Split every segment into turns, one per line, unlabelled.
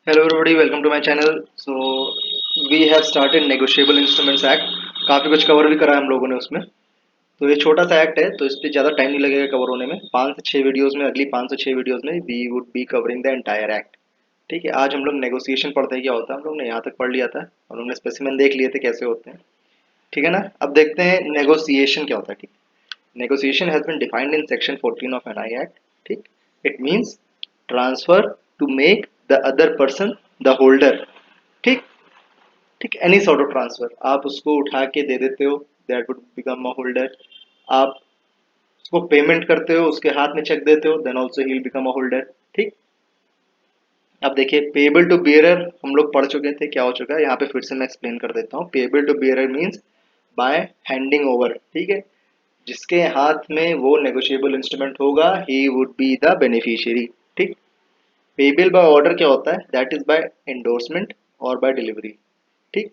Hello everybody, welcome to my channel. So we have started Negotiable Instruments Act. काफ़ी कुछ cover भी करा है हम लोगों ने उसमें। तो ये छोटा सा एक्ट है, तो इस पे ज़्यादा टाइम नहीं लगेगा कवर होने में। 5 से 6 वीडियोस में, अगली 5 से 6 वीडियोस में we would be covering the entire act. ठीक है, आज हम लोग नेगोशिएशन पढ़ते हैं क्या होता है। हम लोग ने यहाँ तक पढ़ लिया था, हम लोग ने स्पेसिमेन देख लिए थे कैसे होते हैं। ठीक है ना। अब देखते हैं नेगोशिएशन क्या होता है। ठीक, negotiation has been defined in section 14 of NI act. ठीक, it means transfer to make the other person the holder. ठीक, ठीक, एनी सॉर्ट ऑफ ट्रांसफर आप उसको उठा के दे देते हो, that would become a holder. आप उसको पेमेंट करते हो, उसके हाथ में चेक देते हो, then also he will become a holder. ठीक, अब देखिए पेबल टू बियरर हम लोग पढ़ चुके थे क्या हो चुका है, यहाँ पे फिर से मैं एक्सप्लेन कर देता हूँ। Payable to bearer means by handing over. ठीक है, जिसके हाथ में वो नेगोशिएबल इंस्ट्रूमेंट होगा he would be the beneficiary. ठीक, पेबल बाय ऑर्डर क्या होता है, दैट इज बाय एंडोर्समेंट और बाय डिलीवरी। ठीक,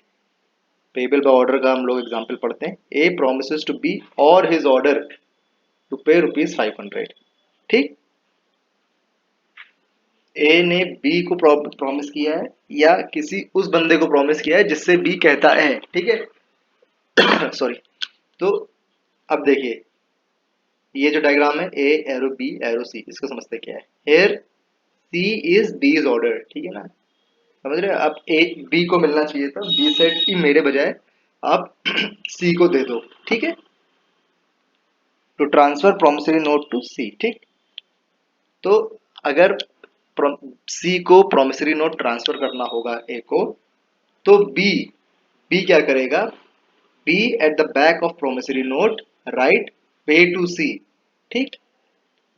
पेबल बाय ऑर्डर का हम लोग एग्जांपल पढ़ते हैं। ए प्रोमिसेस टू बी और his order to pay rupees 500। ठीक, ए ने बी को प्रॉमिस किया है या किसी उस बंदे को प्रॉमिस किया है जिससे बी कहता है। ठीक है सॉरी। तो अब देखिए ये जो डायग्राम है, A arrow B arrow C, इसको समझते क्या है। Here C is B is order. ठीक है ना, समझ रहे हैं आप। ए बी को मिलना चाहिए था, बी सेड कि मेरे बजाय आप सी को दे दो। ठीक है, to transfer promissory note to C. ठीक, तो अगर सी को प्रोमिसरी नोट ट्रांसफर करना होगा ए को, तो बी बी क्या करेगा, B at the back of promissory note write pay to C. ठीक,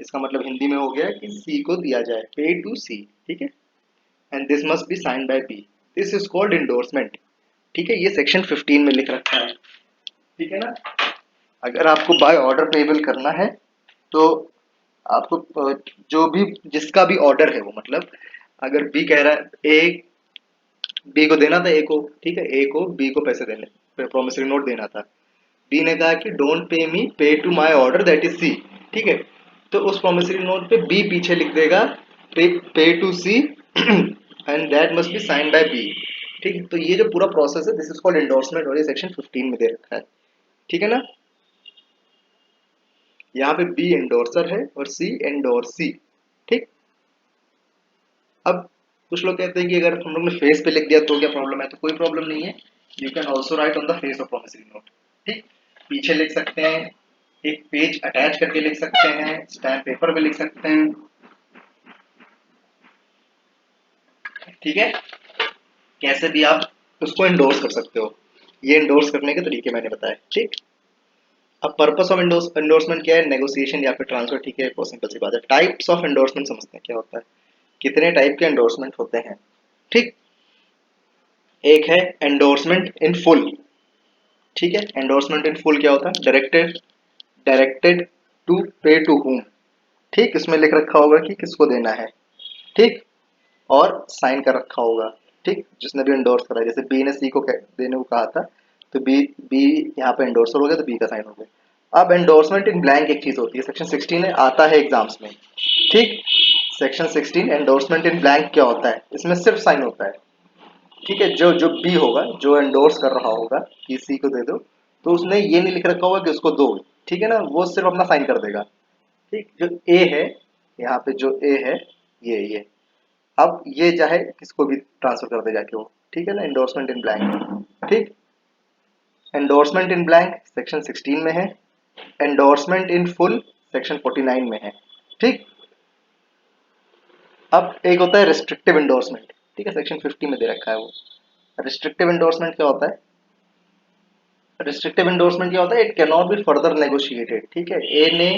इसका मतलब हिंदी में हो गया कि सी को दिया जाए पे टू सी। ठीक है, and this must be sign by B. This is called endorsement. ठीक है, ये सेक्शन 15 में लिख रखा है। ठीक है ना। अगर आपको बाय ऑर्डर पेबल करना है तो आपको जो भी जिसका भी ऑर्डर है वो, मतलब अगर बी कह रहा है ए, बी को देना था ए को। ठीक है, ए को बी को पैसे देने, प्रोमिसरी नोट देना था। बी ने कहा कि don't pay me, pay to my order that is C. ठीक है, तो उस प्रोमिसरी नोट पे बी पीछे लिख देगा pay to C and that must be sign by B. ठीक है, तो ये जो पूरा प्रोसेस है दिस इज कॉल्ड एंडोर्समेंट और ये सेक्शन 15 में दे रखा है। ठीक है ना, यहाँ पे बी एंडोर्सर है और सी एंडोर्सी। ठीक, अब कुछ लोग कहते हैं कि अगर हम लोग ने फेस पे लिख दिया तो क्या प्रॉब्लम है, तो कोई प्रॉब्लम नहीं है। You can also right on the face of promissory note. ठीक, पीछे लिख सकते हैं, एक पेज अटैच करके लिख सकते हैं, स्टैम्प पेपर पे लिख सकते हैं। ठीक है, कैसे भी आप उसको एंडोर्स कर सकते हो। ये एंडोर्स करने के तरीके मैंने बताए। ठीक, अब पर्पस ऑफ एंडोर्समेंट क्या है, नेगोशिएशन या फिर ट्रांसफर। ठीक है, बहुत सिंपल सी बात है। टाइप्स ऑफ एंडोर्समेंट समझते हैं क्या होता है, कितने टाइप के एंडोर्समेंट होते हैं। ठीक, एक है एंडोर्समेंट इन फुल। ठीक है, एंडोर्समेंट इन फुल क्या होता है, डायरेक्टेड डायरेक्टेड टू पे टू हुम। ठीक, इसमें लिख रखा होगा कि किसको देना है। ठीक, और साइन कर रखा होगा। ठीक, जिसने भी एंडोर्स करा है, जैसे बी ने सी को देने को कहा था, तो बी बी यहाँ पे एंडोर्सर हो गया तो बी का साइन हो गया। अब एंडोर्समेंट इन ब्लैंक एक चीज होती है, सेक्शन 16 है, आता है एग्जाम्स में। ठीक, सेक्शन 16 एंडोर्समेंट इन ब्लैंक क्या होता है, इसमें सिर्फ साइन होता है। ठीक है, जो जो बी होगा, जो एंडोर्स कर रहा होगा कि सी को दे दो, तो उसने ये नहीं लिख रखा होगा कि उसको दो। ठीक है ना, वो सिर्फ अपना साइन कर देगा। ठीक, जो ए है, यहाँ पे जो ए है, ये अब ये चाहे किसको भी ट्रांसफर कर दे जाके वो। ठीक है ना, एंडोर्समेंट इन ब्लैंक। ठीक, एंडोर्समेंट इन ब्लैंक सेक्शन 16 में है, एंडोर्समेंट इन फुल सेक्शन 49 में है। ठीक, अब एक होता है रिस्ट्रिक्टिव एंडोर्समेंट। ठीक है, सेक्शन 50 में दे रखा है वो। रिस्ट्रिक्टिव एंडोर्समेंट क्या होता है, रिस्ट्रिक्टिव एंडोर्समेंट क्या होता है, it can not be further negotiated. ठीक है, ए ने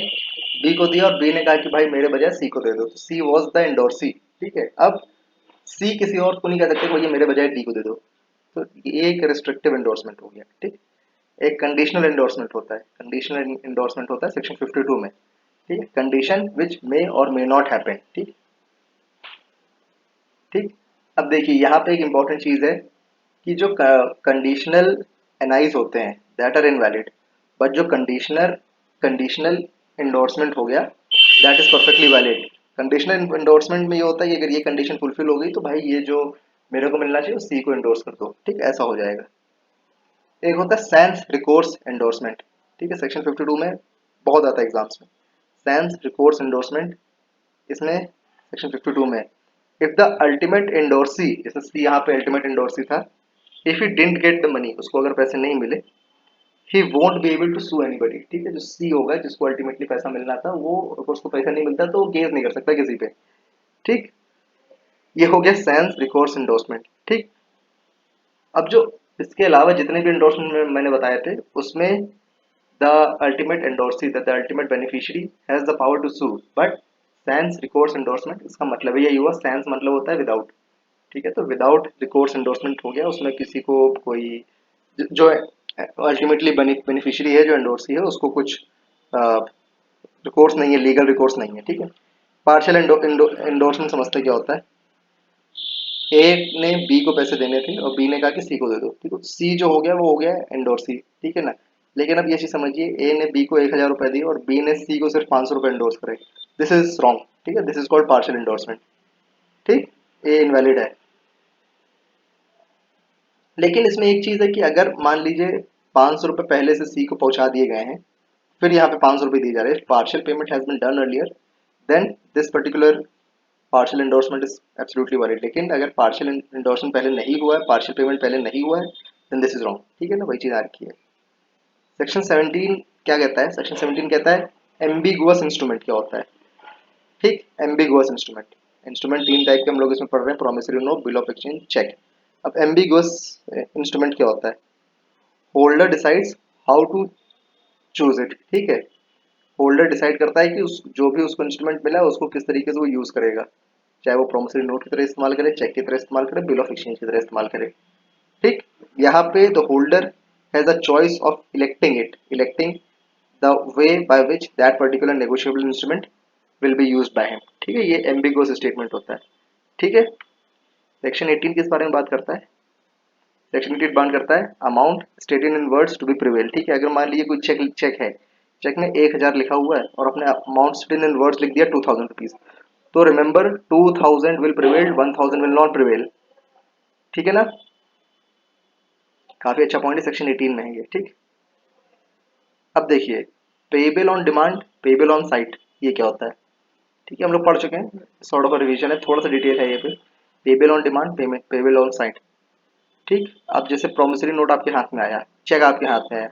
बी को दिया और बी ने कहा कि भाई मेरे बजाय सी को दे दो, तो सी वाज द एंडोर्सी। ठीक है, अब सी किसी और को नहीं कह सकते कि ये मेरे बजाय डी को दे दो, तो ये एक रिस्ट्रिक्टिव एंडोर्समेंट हो गया। ठीक, एक कंडीशनल एंडोर्समेंट होता है, कंडीशनल एंडोर्समेंट होता है सेक्शन 52 में। ठीक है, कंडीशन विच मे और मे नॉट हैपन। ठीक, ठीक, अब देखिए यहाँ पे एक इंपॉर्टेंट चीज है कि जो कंडीशनल एनाइज होते हैं दैट आर इनवैलिड, बट जो कंडीशनल कंडीशनल एंडोर्समेंट हो गया that is perfectly valid. Conditional endorsement में ये होता है कि अगर ये कंडीशन फुलफिल हो गई तो भाई ये जो मेरे को मिलना चाहिए सी को एंडोर्स कर दो, ठीक, ऐसा हो जाएगा। एक होता है सैंस रिकोर्स एंडोर्समेंट, ठीक है, सेक्शन 52 में बहुत आता है एग्जाम्स में, सैंस रिकोर्स एंडोर्समेंट। इसमें सेक्शन 52 में इफ द अल्टीमेट एंडोर्सी, जैसे सी यहाँ पे अल्टीमेट एंडोर्सी था, if he didn't get the money, उसको अगर पैसे नहीं मिले, he won't be able to sue anybody, ठीक है, जो सी होगा जिसको अल्टीमेटली पैसा मिलना था वो, अगर उसको पैसा नहीं मिलता तो वो केस नहीं कर सकता किसी पे, ठीक। ये हो गया सैंस रिकोर्स एंडोर्समेंट, ठीक। अब जो इसके अलावा जितने भी एंडोर्समेंट मैंने बताए थे उसमें the ultimate endorsee, the ultimate beneficiary has the power to sue, but sans recourse endorsement, इसका मतलब यही हुआ, सैंस मतलब होता है विदाउट, ठीक है, तो विदाउट रिकोर्स एंडोर्समेंट हो गया, उसमें किसी को कोई जो अल्टीमेटली बेनिफिशियरी है, जो एंडोर्सी है, उसको कुछ रिकोर्स नहीं है, लीगल रिकोर्स नहीं है, ठीक है। पार्शियल एंडोर्समेंट समझते क्या होता है, ए ने बी को पैसे देने थे और बी ने कहा कि सी को दे दो, ठीक है, सी जो हो गया वो हो गया एंडोर्सी, ठीक है ना। लेकिन अब ये चीज समझिए, ए ने बी को 1,000 रुपए दिए और बी ने सी को सिर्फ 500 रुपए एंडोर्स करे, दिस इज रॉन्ग, ठीक है, this is called partial endorsement, ठीक, ए इनवैलिड है। लेकिन इसमें एक चीज है कि अगर मान लीजिए 500 रुपए पहले से सी को पहुंचा दिए गए हैं, फिर यहाँ पे 500 रुपए दिए जा रहे हैं, partial payment has been done earlier, then this particular partial endorsement is absolutely valid. लेकिन अगर पार्शियल एंडोर्समेंट पहले नहीं हुआ है, पार्शियल पेमेंट पहले नहीं हुआ है, देन दिस इज रॉन्ग, ठीक है ना, वही चीज आ रखी है। सेक्शन 17 क्या कहता है, सेक्शन 17 कहता है एम्बिगुअस इंस्ट्रूमेंट क्या होता है, ठीक, एम्बिगुअस इंस्ट्रूमेंट, इंस्ट्रूमेंट तीन टाइप के हम लोग इसमें पढ़ रहे हैं, promissory note, bill of exchange, cheque. अब एम्बिगुअस इंस्ट्रूमेंट क्या होता है, holder decides how to choose it, ठीक है, होल्डर डिसाइड करता है कि उस जो भी उसको इंस्ट्रूमेंट मिला है उसको किस तरीके से वो यूज करेगा, चाहे वो प्रोमिसरी नोट की तरह इस्तेमाल करे, चेक की तरह इस्तेमाल करे, बिल ऑफ एक्सचेंज की तरह इस्तेमाल करे, ठीक। यहाँ पे the holder has a choice of electing the way by which that particular negotiable instrument will be used by him, ठीक है, ये एम्बिगुअस स्टेटमेंट होता है, ठीक है। सेक्शन 18 किस बारे में बात करता है, सेक्शन 18 बात करता है amount stated in words to be prevail, ठीक है, अगर मान लीजिए कोई चेक है, चेक में 1,000 लिखा हुआ है और अपने अमाउंट स्टेटेड इन वर्ड्स लिख दिया 2,000 रुपीज, तो remember 2,000 will prevail, 1,000 will not prevail, ठीक है ना। काफी अच्छा पॉइंट है, सेक्शन 18 में है ये, ठीक। अब देखिए payable on demand, payable on site, ये क्या होता है, ठीक है, हम लोग पढ़ चुके हैं, सॉर्ट ऑफ रिवीजन है, थोड़ा सा डिटेल है ये पे। Payable on demand, payment payable on site, ठीक। अब जैसे प्रोमिसरी नोट आपके हाथ में आया, चेक आपके हाथ में आया,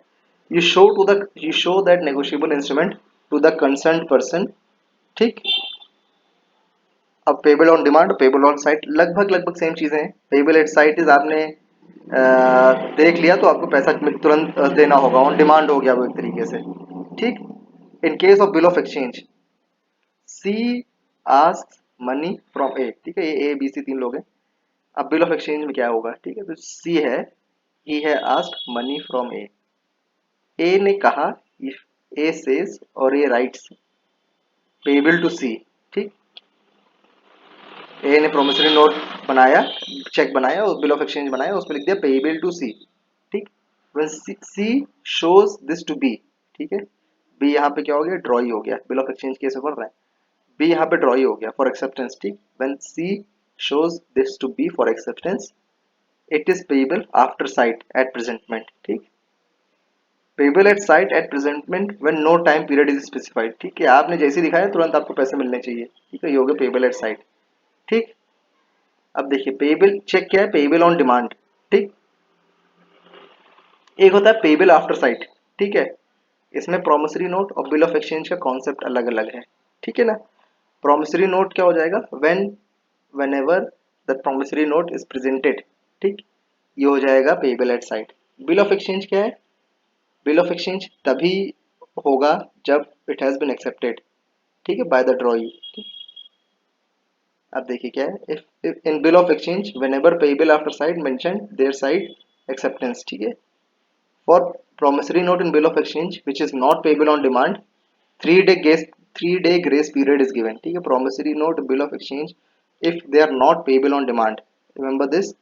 you show that negotiable instrument to the concerned person, ठीक। अब payable on demand, payable on sight लगभग लगभग सेम चीजें हैं। पेबल एट साइट इज आपने देख लिया तो आपको पैसा तुरंत देना होगा, ऑन डिमांड हो गया वो एक तरीके से, ठीक। In case of bill of exchange, C ask money from A, ठीक है, ये ए बी सी तीन लोग हैं। अब बिल ऑफ एक्सचेंज में क्या होगा, ठीक है, तो सी है, ही है आस्क मनी फ्रॉम ए, ए ने कहा, इफ ए सेज और ए राइट्स पेबल टू सी, ठीक, ए ने प्रोमिसरी नोट बनाया, चेक बनाया और बिल ऑफ एक्सचेंज बनाया, उसमें लिख दिया पेबल टू सी, ठीक। When C shows this to B, ठीक है, बी यहाँ पे क्या हो गया, ड्रॉई हो गया, बिल ऑफ एक्सचेंज केस में पढ़ रहे हैं, बी यहाँ पे ड्रॉई हो गया फॉर एक्सेप्टेंस, ठीक। When C shows this to be for acceptance, it is payable after sight at presentment, ठीक। Payable at sight at presentment when no time period is specified, ठीक है, आपने जैसे दिखाया तुरंत आपको पैसे मिलने चाहिए, ठीक है, ये हो गया पेबल एट साइट, ठीक। अब देखिए पेबल चेक क्या है, पेबल ऑन डिमांड, ठीक। एक होता है पेबल आफ्टर साइट, ठीक है, इसमें प्रोमिसरी नोट और बिल ऑफ एक्सचेंज का कॉन्सेप्ट अलग अलग है, ठीक है ना। प्रोमिसरी नोट क्या हो जाएगा, when ever the promissory note is presented, ठीक, ये हो जाएगा payable at site. Bill of exchange क्या है, बिल ऑफ एक्सचेंज तभी होगा जब इट हैज बीन एक्सेप्टेड, ठीक है, बाय द ड्रॉई। अब देखिए क्या है, if in bill of exchange whenever payable after site mention their side acceptance, ठीक है। For promissory note in bill of exchange which is not payable on demand, 3 day grace period is given, ठीक है, promissory note bill of exchange if they are not payable on demand, remember this,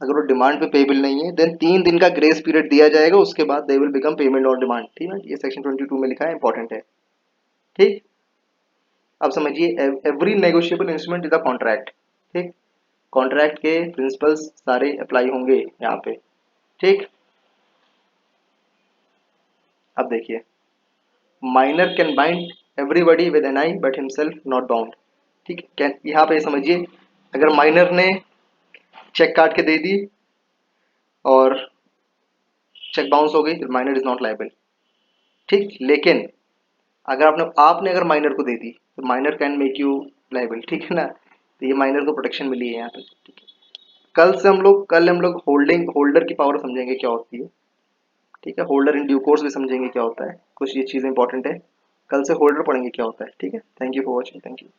अगर वो demand पे payable नहीं है then 3 दिन का grace period दिया जाएगा, उसके बाद they will become payment on demand, ठीक है, ये सेक्शन 22 में लिखा है, इंपॉर्टेंट है, ठीक। अब समझिए, every negotiable instrument is a contract. ठीक, कॉन्ट्रैक्ट के प्रिंसिपल्स सारे अप्लाई होंगे यहाँ पे। ठीक, अब देखिए, minor can bind everybody with N I but himself not bound. ठीक है, यहाँ पे समझिए, अगर माइनर ने चेक काट के दे दी और चेक बाउंस हो गई तो माइनर इज नॉट लाइबल। ठीक, लेकिन अगर आपने अगर माइनर को दे दी तो minor can make you liable. ठीक है ना, तो ये माइनर को प्रोटेक्शन मिली है यहाँ पे। ठीक है, कल हम लोग होल्डर की पावर समझेंगे क्या होती है। ठीक है, होल्डर इन ड्यू कोर्स भी समझेंगे क्या होता है, कुछ ये चीज़ें इंपॉर्टेंट है। कल से होल्डर पढ़ेंगे क्या होता है। ठीक है, thank you for watching, thank you.